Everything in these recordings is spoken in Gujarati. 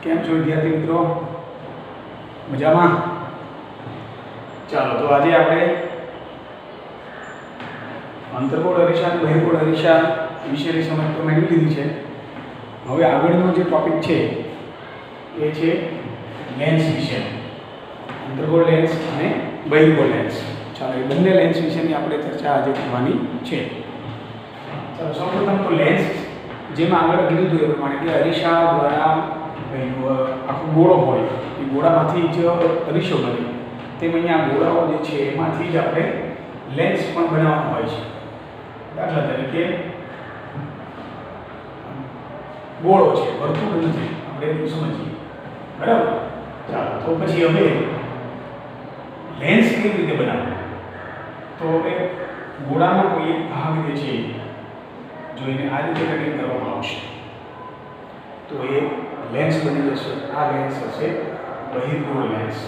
કેમ છો વિદ્યાર્થી મિત્રો? મજામાં? ચાલો તો આજે આપણે અંતર્ગોળ અરીસા અને બહિર્ગોળ અરીસા વિશેની સમજ તો મેળવી લીધી છે. હવે આગળનો જે ટોપિક છે એ છે લેન્સ વિશે. અંતર્ગોળ લેન્સ અને બહિર્ગોળ લેન્સ. ચાલો એ બંને લેન્સ વિશેની આપણે ચર્ચા આજે કરવાની છે. ચાલો સૌપ્રથમ તો લેન્સ, જેમાં આગળ કીધું હતું એ પ્રમાણે કે અરીસા દ્વારા આખો ગોળો હોય એ ગોળામાંથી જ અરીસો બને. તેમ અહીંયા ગોળાઓ જે છે એમાંથી જ આપણે લેન્સ પણ બનાવવાનો હોય છે. દાખલા તરીકે ગોળો છે, વર્તુળ નથી, આપણે એટલું સમજીએ, બરાબર? ચાલો તો પછી હવે લેન્સ કેવી રીતે બનાવવો? તો હવે ગોળાનો કોઈ એક ભાગ જે છે જોઈને આ રીતે કટિંગ કરવામાં આવશે તો એ લેન્સ બની જશે. આ લેન્સ હશે બહિર્ગોળ લેન્સ.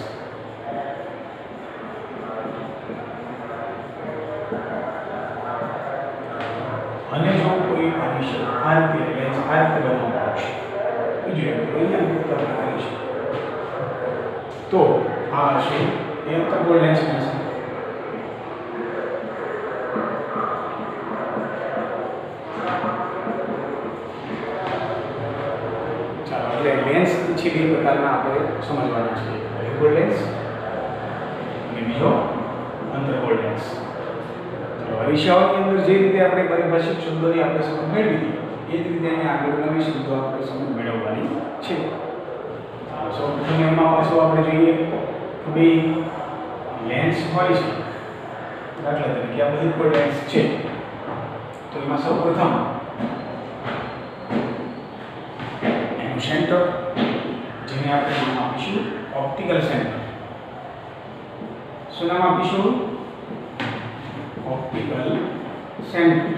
અને જો કોઈ અરીસો આ રીતે લેન્સ આ રીતે બનાવવામાં આવશે, બીજું અહીંયા કરીશું તો આ હશે એ અંતર્ગોળ લેન્સ બનશે. લેન્સ છે બે પ્રકારના આપણે સમજવાના છે, બહિર્ગોળ લેન્સ અને બીજો અંતર્ગોળ લેન્સ. તો અરીસાઓની અંદર જે રીતે આપણે પરિભાષિક શબ્દોની આપણે સમજ મેળવી એ જ રીતે અહીંયા આગળ નવી શબ્દો આપણે સમજ મેળવવાની છે. સૌપ્રથમ એમાં પાછું આપણે જોઈએ કે ભાઈ લેન્સ હોય છે, દાખલા તરીકે આ બહિર્ગોળ લેન્સ છે તો એમાં સૌપ્રથમ સેન્ટર, જેને આપણે નામ આપીશું ઓપ્ટિકલ સેન્ટર. શું નામ આપીશું? ઓપ્ટિકલ સેન્ટર,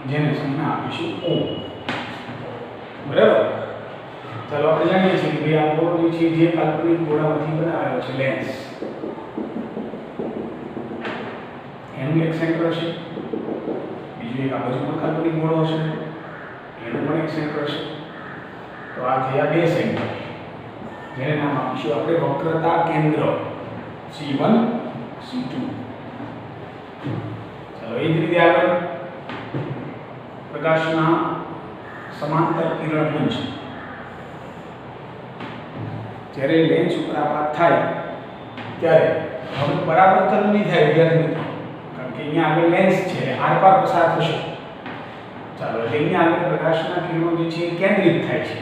જેને સંજ્ઞા આપીશું O. બરાબર? ચાલો આપણે જાણીએ છીએ કે ભાઈ આ ગોળો જે છે જે કાલ્પનિક ગોળામાંથી બનાવેલો છે લેન્સ, એનું એક સેન્ટર હશે, બીજું એક આ બાજુ પણ કાલ્પનિક ગોળો હશે એનું પણ એક સેન્ટર હશે. તો આ થયા બે સેન્ટર, જેને નામ આપીશું આપણે વક્રતા કેન્દ્ર C1 C2. ચાલો એ જ રીતે આગળ પ્રકાશના સમાંતર કિરણપુંજ, જ્યારે લેન્સ ઉપર આપાત થાય ત્યારે હવે પરાવર્તન નહીં થાય વિદ્યાર્થી મિત્રો, કારણ કે અહીંયા આગળ લેન્સ છે આરપાર પસાર થશે. ચાલો એટલે અહીંયા આગળ પ્રકાશના કિરણો જે છે કેન્દ્રિત થાય છે,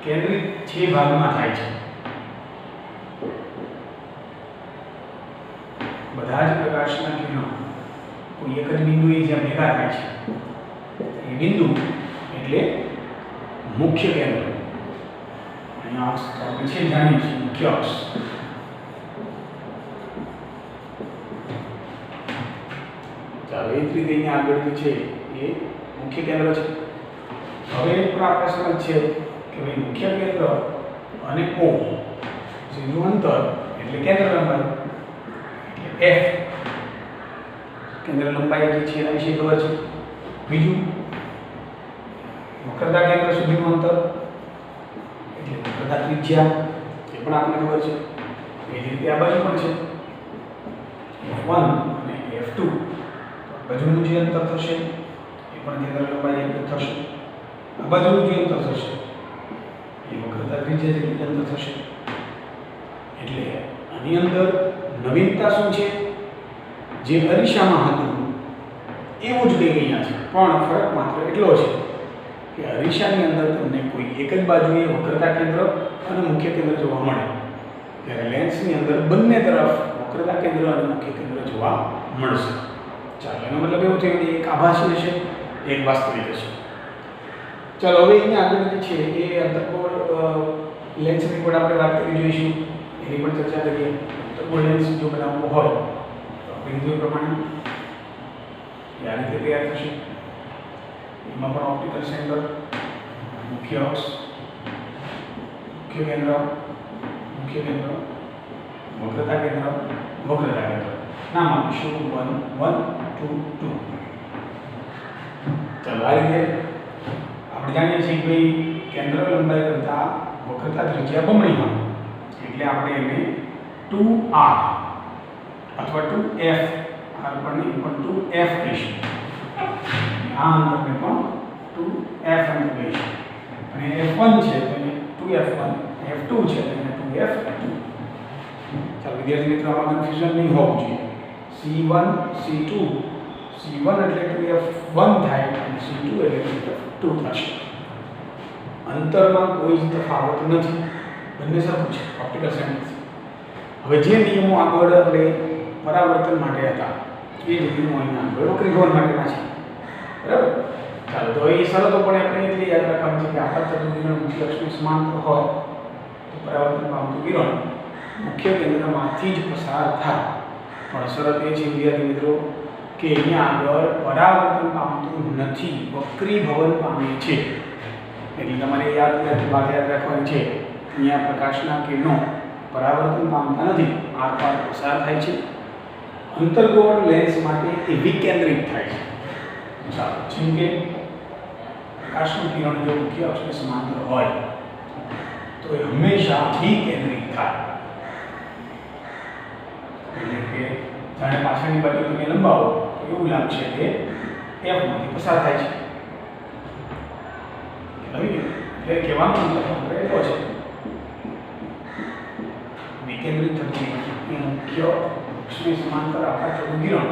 કેન્દ્રિત છે ભાગમાં થાય છે. બધા જ પ્રકાશના કિરણો કોઈ એક જ બિંદુએ જ્યાં ભેગા થાય છે એ બિંદુ એટલે મુખ્ય કેન્દ્ર. અહીંયા અક્ષ આપણે છે જાણીએ છીએ મુખ્ય અક્ષ. ચાલો એ જ રીતે અહીંયા આગળ જે છે એ મુખ્ય કેન્દ્ર છે. હવે પણ આપણે સમજ છે કે ભાઈ મુખ્ય કેન્દ્ર અને O જેનું અંતર એટલે કેન્દ્ર લંબાઈ એટલે F. કેન્દ્ર લંબાઈ જે છે એના વિશે ખબર છે. બીજું વક્રતા કેન્દ્ર સુધીનું અંતર એટલે વક્રતા ત્રિજ્યા, એ પણ આપણને ખબર છે. એ જ રીતે આ બાજુ પણ છે F1 અને F2. બાજુનું જે અંતર થશે એ પણ કેન્દ્ર લંબાઈ એટલું થશે. આ બાજુનું જે અંતર થશે એ વક્રતા ત્રિજ્યા જેટલું અંતર થશે. એટલે આની અંદર નવીનતા શું છે? જે અરીસામાં હતું એવું જ કંઈક અહીંયા છે, પણ ફરક માત્ર એટલો છે કે અરીસાની અંદર તમને કોઈ એક જ બાજુએ વક્રતા કેન્દ્ર અને મુખ્ય કેન્દ્ર જોવા મળે, ત્યારે લેન્સની અંદર બંને તરફ વક્રતા કેન્દ્ર અને મુખ્ય કેન્દ્ર જોવા મળશે. ચાલો એનો મતલબ એવું થયું કે એક આભાસી હશે, એક વાસ્તવિક હશે. ચાલો હવે અહીંયા આગળ જે છે એ અંતર્ગોળ લેન્સની પણ આપણે વાત કરી જોઈશું, એની પણ ચર્ચા કરીએ. અંતર્ગોળ લેન્સ જો બનાવવો હોય તો આપણે કીધું પ્રમાણે આ રીતે તૈયાર થશે. એમાં પણ ઓપ્ટિકલ સેન્ટર, મુખ્ય અક્ષ, મુખ્ય કેન્દ્ર, વક્રતા કેન્દ્ર, નામ આપીશું 1 1 2 2. ચાલો આ રીતે આપણે જાણીએ છીએ કે ભાઈ કેન્દ્ર લંબાઈ કરતાં વક્રતા ત્રિજ્યા બમણી હોય એટલે આપણે એને 2r અથવા 2f r પણ નહીં પણ 2f કહીશું. આ અંતરને પણ 2f અંતર કહીશું. અને f1 છે તો એને 2f1, f2 છે તો એને 2f2. ચાલો વિદ્યાર્થી મિત્રો આમાં કન્ફ્યુઝન નહીં હોવું જોઈએ. c1 c2 c1 એટલે 2f1 થાય અને c2 એટલે 2f2 થશે. અંતરમાં કોઈ જ તફાવત નથી, બંને સરખું છે ઓપ્ટિકલ સાયન્સ. હવે જે નિયમો આગળ આપણે પરાવર્તન માટે હતા એ જ નિયમો અહીંયા આગળ વક્રીભવન માટેના છે. બરાબર. ચાલો તો એ શરતો પણ આપણે એટલી યાદ રાખવાની છે કે આપાત ચતુર્ભુજનું મુખ્ય અક્ષની સમાંતર હોય તો પરાવર્તન પામતું કિરણ મુખ્ય કેન્દ્રમાંથી જ પસાર થાય. પણ શરત એ છે વિદ્યાર્થી મિત્રો કે અહીંયા આગળ પરાવર્તન પામતું નથી, વક્રીભવન પામે છે. એટલે તમારે વાત યાદ રાખવાની છે અહીંયા પ્રકાશના કિરણો પરાવર્તન પામતા નથી, આરપાર પસાર થાય છે. અંતર્ગોળ લેન્સ માટે એ વિકેન્દ્રિત થાય છે. ચાલો જેમ કે પ્રકાશનું કિરણ જો મુખ્ય અક્ષને સમાંતર હોય તો એ હંમેશા વિકેન્દ્રિત થાય. એટલે કે જાણે પાછળની બાજુ તમે લંબાવો તો એવું લાગશે કે f માંથી પસાર થાય છે. એટલે કહેવાનો મતલબ આપણે એટલો છે વિકેન્દ્રિત થતી મુખ્ય અક્ષની સમાંતર આપાત કિરણ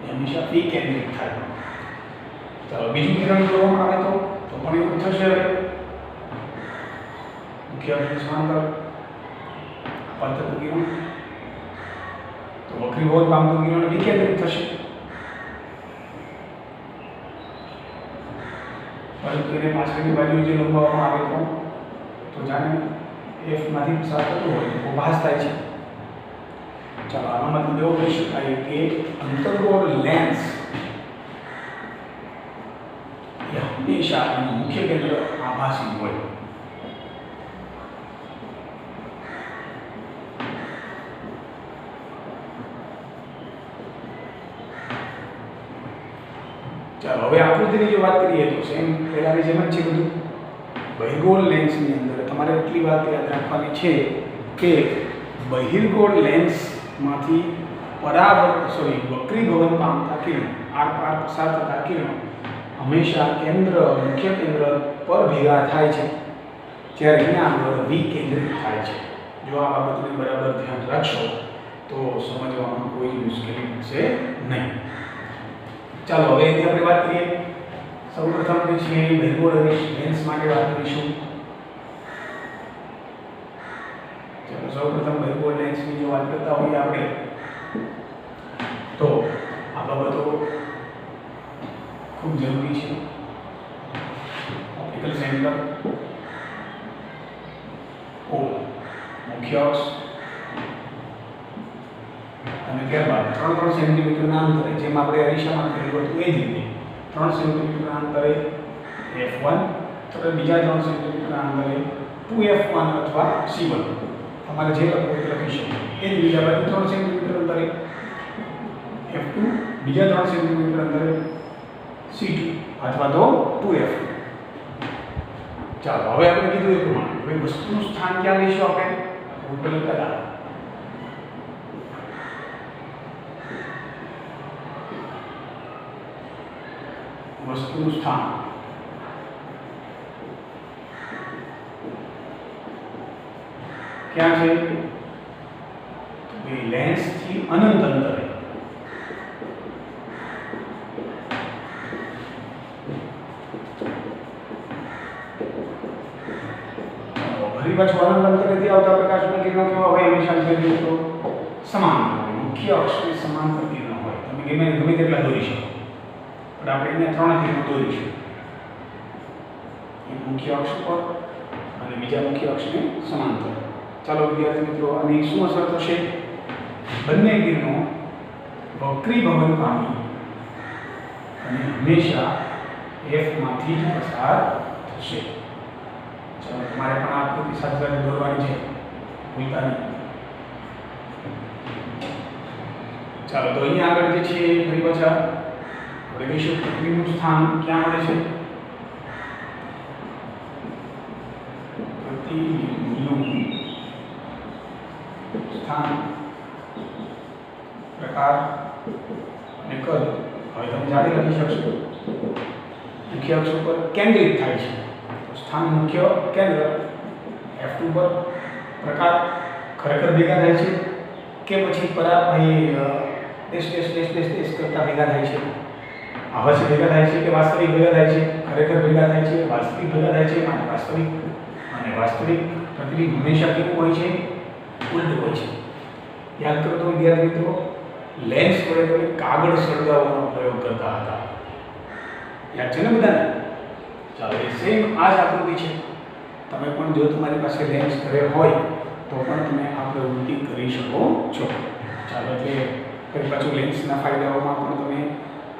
હંમેશા વિકેન્દ્રિત થાય. ચાલો બીજું કિરણ જોવામાં આવે તો પણ એવું થશે. હવે મુખ્ય અક્ષની સમાંતર આપાત કિરણ તો વક્રીભવન પામતું કિરણ વિકેન્દ્રિત થશે. પરંતુ એને પાછળની બાજુ જે લંબાવવામાં આવે તો જાણે f માંથી પસાર થતું હોય તો ભાસ થાય છે. ચાલો આનો મતલબ એવો કહી શકાય કે અંતર્ગોળ લેન્સ એ હંમેશા એનું મુખ્ય કેન્દ્ર આભાસી હોય. ચાલો હવે આકૃતિની જો વાત કરીએ તો સેમ પહેલાની જેમ જ છે બધું. બહિર્ગોળ લેન્સની અંદર તમારે એટલી વાત યાદ રાખવાની છે કે બહિર્ગોળ લેન્સમાંથી વક્રીભવન પામતા કિરણ આરપાર પસાર થતા કિરણ હંમેશા મુખ્ય કેન્દ્ર પર ભેગા થાય છે, જ્યારે અહીંયા આગળ વિકેન્દ્રિત થાય છે. જો આ બાબતને બરાબર ધ્યાન રાખશો તો સમજવામાં કોઈ મુશ્કેલી થશે નહીં. ચાલો હવે એની આપણે વાત કરીએ. સૌપ્રથમ જે છે બહિર્ગોળ લેન્સ માટે વાત કરીશું. ચાલો સૌપ્રથમ બહિર્ગોળ લેન્સની જો વાત કરતા હોઈએ આપણે તો આ બાબતો ખૂબ જરૂરી છે. ઓપ્ટિકલ સેન્ટર ઓ મુખ્ય અક્ષ અને ત્યારબાદ 3 સેન્ટીમીટરના અંતરે જેમ આપણે અરીસામાં કર્યું હતું એ જ રીતે 3 સેન્ટીમીટરના અંતરે f1 તો બીજા 3 સેન્ટીમીટરના અંતરે 2f1 અથવા c1 તમારે જે લખવું તે લખી શકો. એ જ બીજા બાજુ 3 સેન્ટીમીટર અંતરે f2, બીજા 3 સેન્ટીમીટર અંતરે c2 અથવા તો 2f. ચાલો હવે આપણે કીધું એ પ્રમાણે હવે વસ્તુનું સ્થાન ક્યાં લઈશું આપણે ઉપલબ્ધ કરા. વસ્તુનું સ્થાન ક્યાં છે? લેન્સ થી અનંત અંતરે. ફરી પાછું અનંત અંતરેથી આવતા પ્રકાશના કિરણો કેવા હોય? હંમેશા જોઈએ તો સમાન હોય, મુખ્ય અક્ષની સમાંતર કિરણો હોય. તમે ગમે તેટલા દોરી શકો, પણ આપણે અહીંયા 3 કિરણો દોરીશું. એક મુખ્ય અક્ષ પર અને બીજા મુખ્ય અક્ષને સમાંતર. ચાલો વિદ્યાર્થી મિત્રો, આની શું અસર થશે? બંને કિરણો વક્રીભવન પામી અને હંમેશા f માંથી જ પસાર થશે. ચાલો તમારે પણ આ આકૃતિ સાથે દોરવાની છે, ભૂલતા નહીં. ચાલો તો અહીંયા આગળ જે છે ફરી પાછા આપણે કહીશું પૃથ્વીનું સ્થાન ક્યાં મળે છે? પ્રતિબિંબનું સ્થાન, પ્રકાર અને કદ હવે તમે જાતે લખી શકશો. મુખ્ય અક્ષ ઉપર કેન્દ્રિત થાય છે. સ્થાન મુખ્ય કેન્દ્ર F2 પર, પ્રકાર ખરેખર ભેગા થાય છે કે પછી ભાઈ ડેશ કરતા ભેગા થાય છે, અવશ્ય ભેગા થાય છે કે વાસ્તવિક ભેગા થાય છે, ખરેખર ભેગા થાય છે, વાસ્તવિક ભેગા થાય છે. અને વાસ્તવિક પ્રતિબિંબ હંમેશા કેવું હોય છે? ઉલટું હોય છે. યાદ કરો તો વિદ્યાર્થી મિત્રો, લેન્સ વડે તમે કાગળ સળગાવવાનો પ્રયોગ કરતા હતા. યાદ છે ને બધાને? ચાલો, એ સેમ આ જ આકૃતિ છે. તમે પણ જો તમારી પાસે લેન્સ ઘરે હોય તો પણ તમે આ પ્રવૃત્તિ કરી શકો છો. ચાલો, એટલે ફરી પાછું લેન્સના ફાયદાઓમાં પણ તમે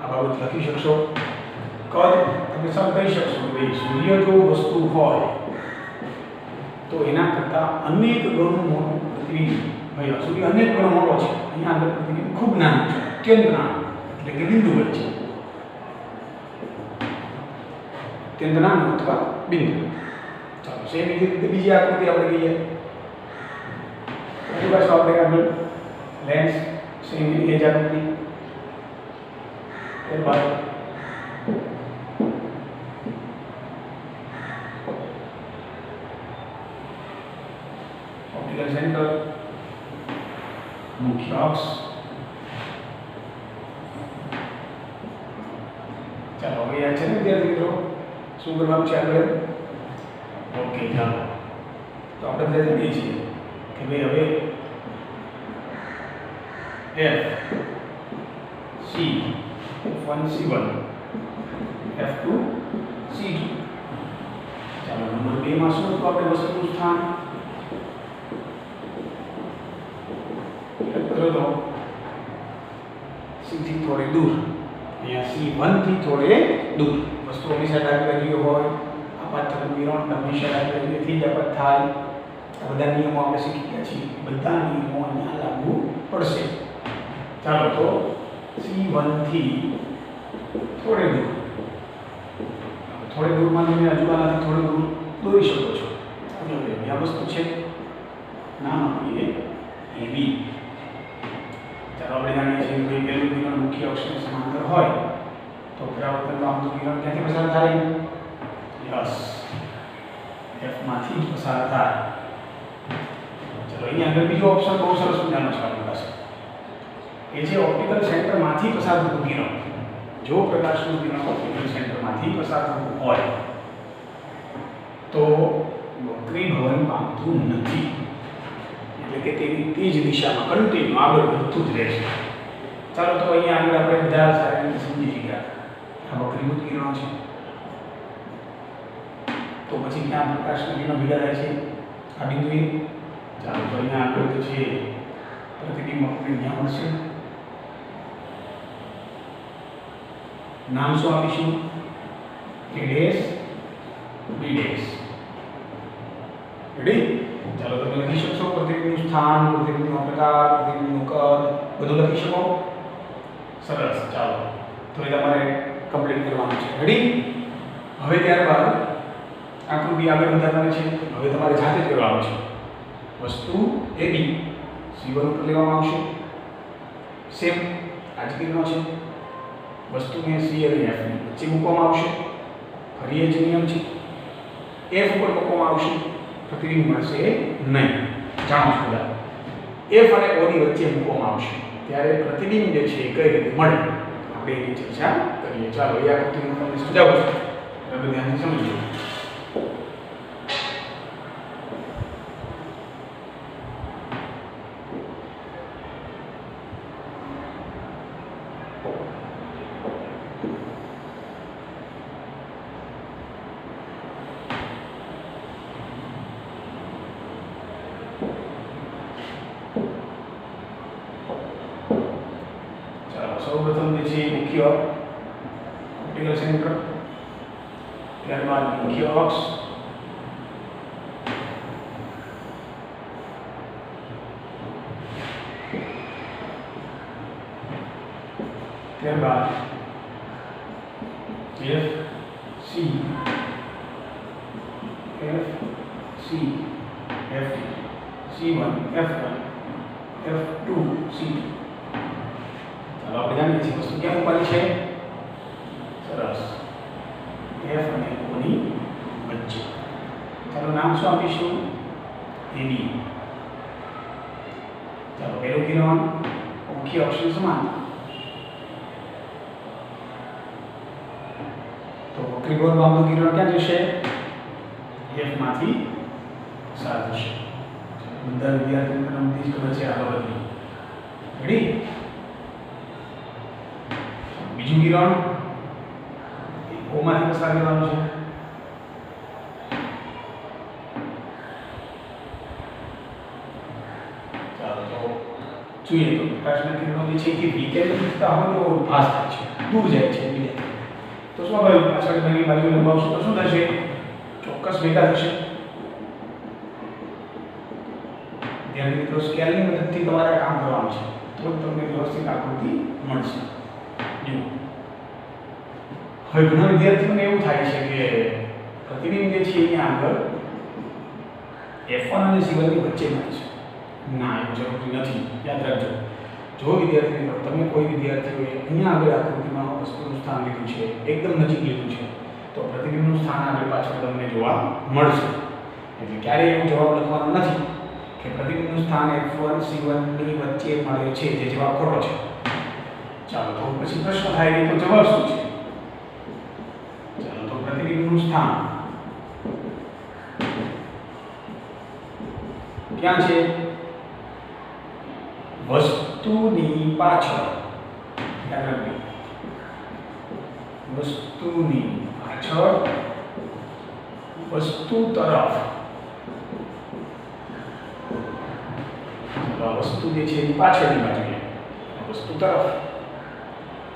આ બાબત લખી શકશો. કદ તમે સમ કહી શકશો કે ભાઈ સૂર્ય જો વસ્તુ હોય તો એના કરતાં અનેક ગણું મોટું પ્રતિબિંબ, ભાઈ સૂર્ય અનેક ગણો મોટો છે, અહીંયા આગળ પ્રતિબિંબ ખૂબ નાનું છે, અત્યંત નાનું, એટલે કે બિંદુ હોય છે, અત્યંત નાનું અથવા બિંદુ. ચાલો, સેમ રીતે બીજી આકૃતિ આપણે લઈએ. ફરી પાછું આપણે આગળ લેન્સ સેમ એ જ આકૃતિ. ત્યારબાદ ઓપ્ટિકલ સેન્ટર, મુખ્ય અક્ષ. ચાલો, હવે યાદ છે ને વિદ્યાર્થી મિત્રો શું કરવાનું છે આગળ? ઓકે, ચાલો, તો આપણે બધા જાણીએ છીએ કે ભાઈ હવે F1 C1 F2 C2. ચાલો, નંબર 2 માં શું હતું આપણે વસ્તુનું સ્થાન? કરો તો C થી થોડે દૂર, અહીંયા C1 થી થોડે દૂર. વસ્તુ હંમેશા ડાબી બાજુએ હોય, આપાત થતું કિરણ હંમેશા ડાબી બાજુએથી જ આપાત થાય. આ બધા નિયમો આપણે શીખી ગયા છીએ. બધા નિયમો અહીંયા લાગુ પડશે. ચાલો, તો C1 થી થોડે દૂરમાં તમે અજવાળાથી થોડે દૂર દોરી શકો છો. આ વસ્તુ છે નામ આપીએ AB. ચાલો, આપણે જાણીએ છીએ કે પહેલું કિરણ મુખ્ય અક્ષને સમાંતર હોય તો પરાવર્તન પામતું કિરણ ક્યાંથી પસાર થાય? યસ, F માંથી પસાર થાય. ચાલો, અહીંયા આગળ બીજો ઓપ્શન બહુ સરસ મજાનો છે આપણી પાસે. એ છે ઓપ્ટિકલ સેન્ટરમાંથી પસાર થતું કિરણ. જો પ્રકાશનું કિરણ ઓપ્ટિકલ સેન્ટરમાંથી પસાર થતું હોય તો વક્રીભવન પામતું નથી, એટલે કે તેની તે જ દિશામાં કન્ટિન્યુ આગળ વધતું જ રહેશે. ચાલો, તો અહીંયા આગળ આપણે બધા સારી રીતે સમજી ગયા. આ વક્રીભૂત કિરણો છે, તો પછી ક્યાં પ્રકાશના કિરણો ભેગા થાય છે? આ બિંદુએ. ચાલો, તો અહીંયા આગળ તો છે પ્રતિબિંબ આપણે ત્યાં મળશે. નામ શું આપીશું? A dash B dash. Ready? ચાલો, તમે લખી શકશો પ્રતિબિંબનું સ્થાન, પ્રતિબિંબનો પ્રકાર, પ્રતિબિંબનું કદ, બધું લખી શકો? સરસ. ચાલો, તો એ તમારે કમ્પ્લીટ કરવાનું છે. રેડી? હવે ત્યારબાદ આકૃતિ આગળ વધારવાની છે. હવે તમારે જાતે જ કરવાનું છે. વસ્તુ AB C1 ઉપર લેવામાં આવશે. સેમ આ જ કિરણો છે. વસ્તુને C અને F ની વચ્ચે મૂકવામાં આવશે. ફરી એ જ નિયમ છે. F ઉપર મૂકવામાં આવશે, પ્રતિબિંબ મળશે નહીં. જાણો છો બધા. F અને O ની વચ્ચે મૂકવામાં આવશે ત્યારે પ્રતિબિંબ જે છે એ કઈ રીતે મળે આપણે એની ચર્ચા કરીએ. ચાલો, એ આકૃતિ હું તમને સમજાવું છું, તમે ધ્યાનથી સમજો. સૌપ્રથમ જે છે મુખ્ય ઓપ્ટિકલ સેન્ટર, ત્યારબાદ મુખ્ય અક્ષ, ત્યારબાદ F C C F C1 F1 F2 C2 ચાલો આપણે જાણીએ છીએ વસ્તુ ક્યાં મૂકવાની છે સરસ F અને O ની વચ્ચે ચાલો નામ શું આપીશું AB ચાલો પહેલું કિરણ મુખ્ય અક્ષની સમાન તો ત્રિકોણ બાજુનું કિરણ ક્યાં જશે F માંથી પસાર થશે બધા વિદ્યાર્થીઓને નમતી જ ખબર છે આ બાબતની રેડી બીજું કિરણ O માંથી પસાર થવાનું છે ચાલો તો જોઈએ તો પ્રકાશના કિરણો જે છે કે વિકેન્દ્રિતતા હોય તો ભાસ થાય છે દૂર જાય છે એટલે તો સ્વાભાવિક પાછળ બની બાજુ લંબાવશું તો શું થશે ચોક્કસ ભેગા થશે ધ્યાન મિત્રો સ્કેલની મદદથી તમારે કામ કરવાનું છે તો તમને વ્યવસ્થિત આકૃતિ મળશે જો હવે ઘણા વિદ્યાર્થીઓને એવું થાય છે કે પ્રતિબિંબ જે છે અહીંયા આગળ F1 અને C1 ની વચ્ચે મળે છે ના એવું જરૂરી નથી યાદ રાખજો જો વિદ્યાર્થી મિત્રો તમે કોઈ વિદ્યાર્થીઓએ અહીંયા આગળ આકૃતિમાં વસ્તુનું સ્થાન લીધું છે એકદમ નજીક લીધું છે તો પ્રતિબિંબનું સ્થાન આગળ પાછળ તમને જોવા મળશે એટલે ક્યારેય એવું જવાબ લખવાનો નથી કે પ્રતિબિંબનું સ્થાન F1 C1 ની વચ્ચે મળે છે જે જવાબ ખોટો છે ચાલો તો પછી પ્રશ્ન થાય કે તો જવાબ શું છે ચાલો તો પ્રતિબિંબનું સ્થાન ક્યાં છે વસ્તુની પાછળ યાદ રાખજો વસ્તુની પાછળ વસ્તુ તરફ વસ્તુ જે છે એની પાછળની બાજુએ વસ્તુ તરફ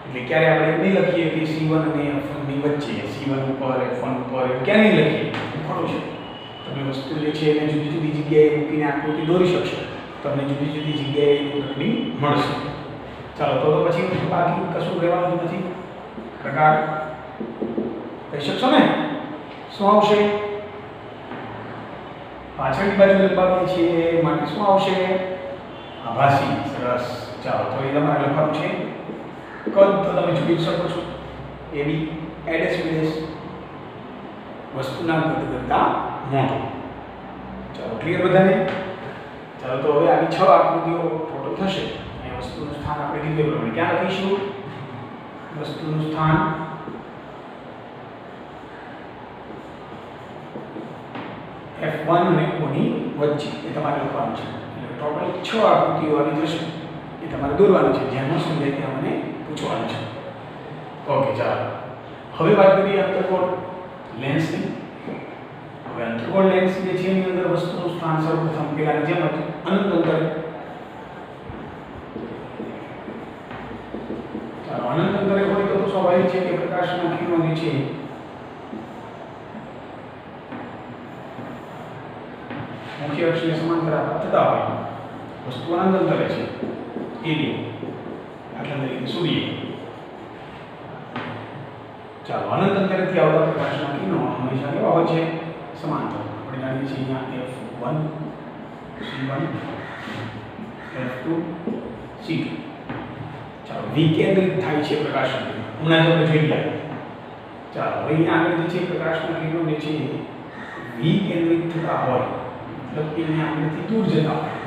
એટલે ક્યારે આપણે એમ નહીં લખીએ કે C1 અને F1 ની વચ્ચે C1 ઉપર F1 ઉપર ક્યારે નહીં લખીએ ખોટું છે તમે વસ્તુ જે છે એને જુદી જુદી જગ્યાએ મૂકીને આકૃતિ દોરી શકશો તમને જુદી જુદી જગ્યાએ પ્રતિબિંબ મળશે ચાલો તો પછી બાકી કશું રહેવાનું નથી પ્રકાર કહી શકશો ને શું આવશે પાછળની બાજુ લંબાવવાની છે માટે શું આવશે આભાસી સરસ ચાલો તો એ તમારે લખવાનું છે કદ તો તમે જોઈ શકો છો AB એડેસ બીડેસ વસ્તુના કદ કરતા મોટો ચાલો ક્લિયર બધાને ચાલો તો હવે આવી 6 આકૃતિઓ ફોટો થશે અને વસ્તુનું સ્થાન આપણે કીધું પ્રમાણે ક્યાં લખીશું વસ્તુનું સ્થાન F1 અને O ની વચ્ચે એ તમારે લખવાનું છે એટલે ટોટલ 6 આકૃતિઓ આવી થશે એ તમારે દોરવાનું છે જેમાં સમજાય ત્યાં મને પૂછવાનું છે ઓકે ચાલો હવે વાત કરીએ અંતર્કોણ લેન્સની હવે અંતર્કોણ લેન્સ જે છે એની અંદર વસ્તુનું સ્થાન સૌપ્રથમ પેલાની જેમ હતું અનંત અંતરે ચાલો અનંત અંતરે હોય તો સ્વાભાવિક છે કે પ્રકાશના કિરણો જે છે મુખ્ય અક્ષને સમાંતર થતા હોય વસ્તુ અનંત અંતરે છે AB દાખલા તરીકે સૂર્ય ચાલો અનંત અંતરેથી આવતા પ્રકાશના કિરણો હંમેશા કેવા હોય છે સમાંતર આપણે જાણીએ છીએ અહીંયા F1 C1 F2 C2 ચાલો વિકેન્દ્રિત થાય છે પ્રકાશના કિરણો હમણાં આપણે જોઈ ગયા ચાલો હવે અહીંયા આગળ જે છે પ્રકાશના કિરણો જે છે વિકેન્દ્રિત થતા હોય મતલબ કે અહીંયા આગળથી દૂર જતા હોય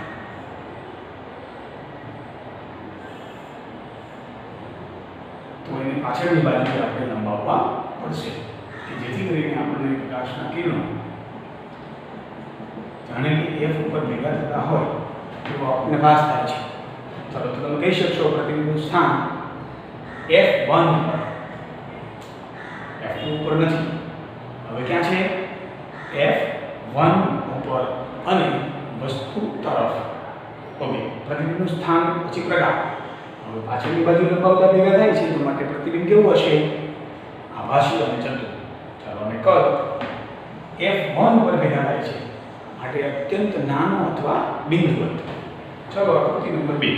તો એને પાછળની બાજુએ આપણે લંબાવવા પડશે કે જેથી કરીને આપણને પ્રકાશના કિરણો જાણે કે F ઉપર ભેગા થતા હોય તો આપણને ભાસ થાય છે ચાલો તો તમે કહી શકશો પ્રતિબિંબનું સ્થાન F1 ઉપર F2 ઉપર નથી હવે ક્યાં છે F1 ઉપર અને વસ્તુ તરફ ઓકે પ્રતિબિંબનું સ્થાન પછી પ્રકાશ હવે પાછળની બાજુ લંબાવતા ભેગા થાય છે તો માટે પ્રતિબિંબ કેવું હશે આભાસી અને ચતુર ચાલો અને કદ F1 પર ભેગા થાય છે માટે અત્યંત નાનો અથવા બિંદુવત ચાલો આકૃતિ નંબર 2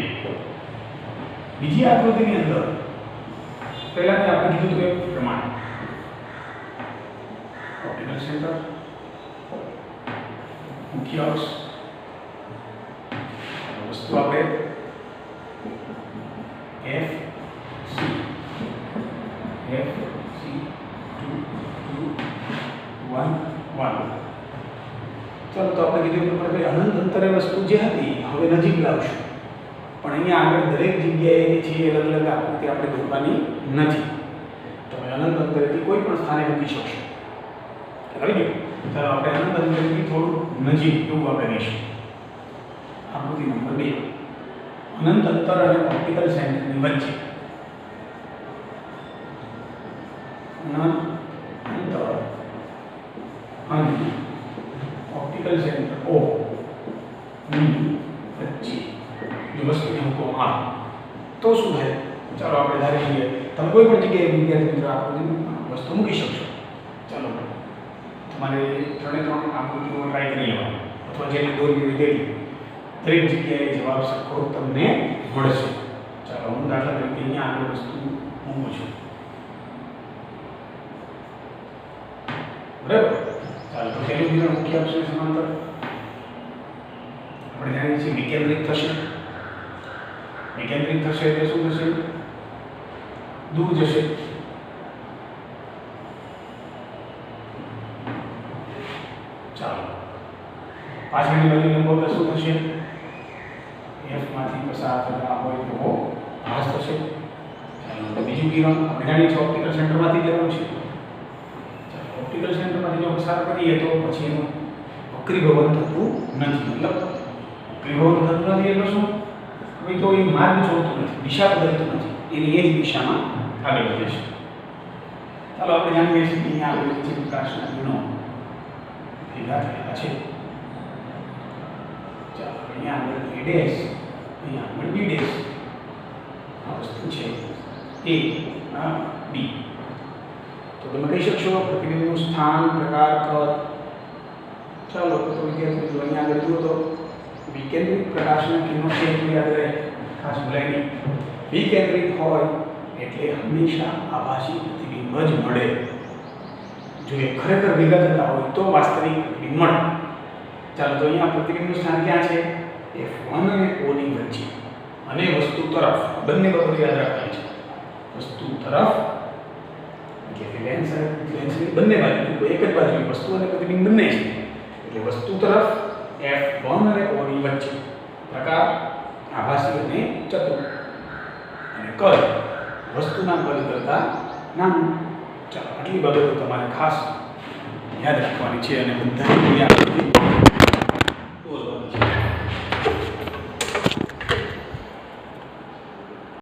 બીજી આકૃતિની અંદર પહેલાની આપણે કીધું એ પ્રમાણે ઓપ્ટિકલ સેન્ટર મુખ્ય અક્ષ વસ્તુ આપણે એફ સી 2 2 1 1. ચાલો તો આપણે કીધું એ પ્રમાણે અનંત અંતરે વસ્તુ જે હતી હવે નજીક લાવશું, પણ અહીંયા આગળ દરેક જગ્યાએ જે છે અલગ અલગ આકૃતિ આપણે દોરવાની નથી. તમે અનંત અંતરેથી કોઈ પણ સ્થાને મૂકી શકશો. આવી ગયું. ચાલો આપણે અનંત અંતરેથી થોડું નજીક એવું આપણે કહીશું. આકૃતિ નંબર 2, અનંત અંતર અને ઓપ્ટિકલ સેન્ટરની વચ્ચે. અનંત અંતર અને ઓપ્ટિકલ સેન્ટર O ની વચ્ચે જો વસ્તુને મૂકવામાં આવે તો શું થાય? ચાલો આપણે ધારી લઈએ. તમે કોઈ પણ જગ્યાએ વિદ્યાર્થી મિત્રો આકૃતિ વસ્તુ મૂકી શકશો. ચાલો તમારે 3 આકૃતિઓ ટ્રાય કરી લેવાની, અથવા જેને દોરવી હોય તેટલી. દરેક જગ્યાએ જવાબ સરખો તમને મળશે. ચાલો હું દાખલા તરીકે અહીંયા આગળ વસ્તુ મૂકું છું. બરાબર. ચાલો તો પહેલું વિધાન મુખ્ય અક્ષને સમાંતર આપણે જાણીએ છીએ વિકેન્દ્રિત થશે. વિકેન્દ્રિત થશે એટલે શું થશે? દૂર જશે. ચાલો પાછળની બાજુ લંબાવતા શું થશે? F માંથી પસાર થતા હોય તો ભાસ થશે. ચાલો તો બીજું કિરણ આપણે જાણીએ છીએ ઓપ્ટિકલ સેન્ટરમાંથી લેવાનું છે. ઓપ્ટિકલ સેન્ટરમાંથી જો પસાર કરીએ તો પછી એનું વક્રીભવન થતું નથી. મતલબ વક્રીભવન થતું નથી એટલે શું? હવે તો એ માર્ગ છોડતું નથી, દિશા બદલતું નથી, એની એ જ દિશામાં આગળ વધે છે. ચાલો આપણે જાણીએ છીએ કે અહીંયા આગળ જે પ્રકાશના કિરણો ભેગા થયેલા છે. ચાલો અહીંયા આગળ A ડેશ, અહીંયા આગળ B ડેશ, આ વસ્તુ છે A આ B. તો તમે કહી શકશો પ્રતિબિંબનું સ્થાન, પ્રકાર, કદ. ચાલો તો વિદ્યાર્થી મિત્રો અહીંયા આગળ જુઓ તો વિકેન્દ્રિત પ્રકાશના કિરણો છે એ યાદ રહે, ખાસ ભૂલાય નહીં. વિકેન્દ્રિત હોય એટલે હંમેશા આભાસી પ્રતિબિંબ જ મળે. જો એ ખરેખર ભેગા થતા હોય તો વાસ્તવિક પ્રતિબિંબ મળે. ચાલો તો અહીંયા પ્રતિબિંબનું સ્થાન ક્યાં છે? F1 અને O ની વચ્ચે અને વસ્તુ તરફ. બંને બાબતો યાદ રાખવાની છે. વસ્તુ તરફ એટલે લેન્સની બંને બાજુ, એક જ બાજુ વસ્તુ અને પ્રતિબિંબ બંને છે એટલે વસ્તુ તરફ F1 અને O ની વચ્ચે. પ્રકાર આભાસી અને ચતુર. અને કદ વસ્તુના કદ કરતાં નાનું. ચાલો આટલી બાબતો તમારે ખાસ યાદ રાખવાની છે અને બધાની આકૃતિ